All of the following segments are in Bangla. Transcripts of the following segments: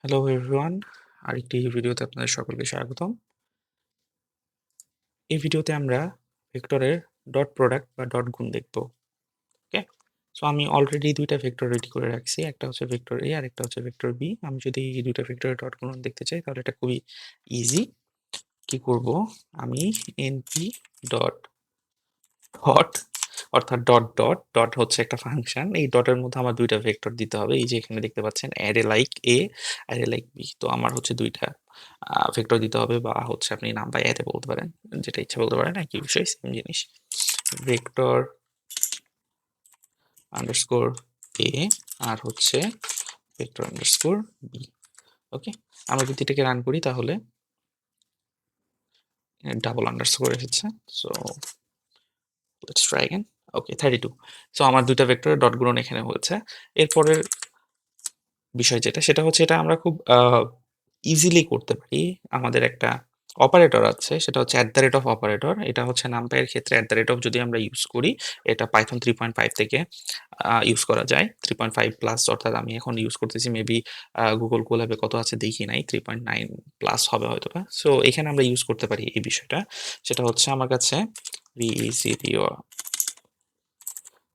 হ্যালো এভরিওয়ান, আরেকটি ভিডিওতে আপনাদের সকলকে স্বাগতম। এই ভিডিওতে আমরা ভেক্টরের ডট প্রোডাক্ট বা ডট গুণ দেখব। ওকে, সো আমি অলরেডি দুইটা ভেক্টর রেডি করে রাখছি, একটা হচ্ছে ভেক্টর এ আর একটা হচ্ছে ভেক্টর বি। আমি যদি এই দুইটা ভেক্টরের ডট গুণন দেখতে চাই তাহলে এটা খুবই ইজি। কি করব, আমি এনপি ডট ডট অর্থাৎ ডট ডট ডট হচ্ছে একটা ফাংশন, এই ডটের মধ্যে আমার দুইটা ভেক্টর দিতে হবে। এই যে এখানে দেখতে পাচ্ছেন array like A, array like B. তো আমার হচ্ছে দুইটা ভেক্টর দিতে হবে, বা হচ্ছে আপনি নাম বা অ্যারে বলতে পারেন, যেটা ইচ্ছা বলতে পারেন, একই বিষয়, সেম জিনিস। ভেক্টর আন্ডারস্কোর এ আর হচ্ছে ভেক্টর আন্ডারস্কোর বি। ওকে, আমরা যদি এটাকে রান করি তাহলে ডাবল আন্ডারস্কোর এসেছে। So let's try again. Okay, 32। So আমার দুইটা ভেক্টরের ডট গুণন এখানে হয়েছে। এরপরের বিষয় যেটা, সেটা হচ্ছে এটা আমরা খুব ইজিলি করতে পারি। আমাদের একটা অপারেটর আছে, সেটা হচ্ছে @ অপারেটর। এটা হচ্ছে নামপাই এর ক্ষেত্রে @ যদি আমরা ইউজ করি, এটা পাইথন 3.5 থেকে ইউজ করা যায়। 3.5 প্লাস, অর্থাৎ আমি এখন ইউজ করতেছি, মেবি গুগল কোল্যাবে কত আছে দেখি নাই, 3.9 প্লাস হবে হয়তোবা। সো এখানে আমরা ইউজ করতে পারি এই বিষয়টা। সেটা হচ্ছে আমার কাছে VECTO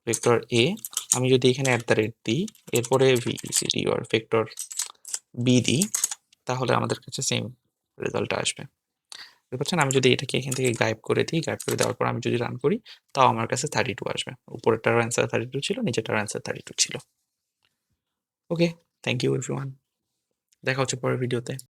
ভেক্টর এ, আমি যদি এখানে দিই, এরপরে VECTO ভেক্টর বি দিই, তাহলে আমাদের কাছে সেম রেজাল্ট আসবে। বুঝতে পারছেন? আমি যদি এটাকে এখান থেকে গায়েব করে দিই, গায়েব করে দেওয়ার পর আমি যদি রান করি, তাও আমার কাছে 32 আসবে। উপরেরটার অ্যান্সার 32 ছিল, নিচেরটার অ্যান্সার 32 ছিল। ওকে, থ্যাংক ইউ এভরিওয়ান। দেখা হচ্ছে পরের ভিডিওতে।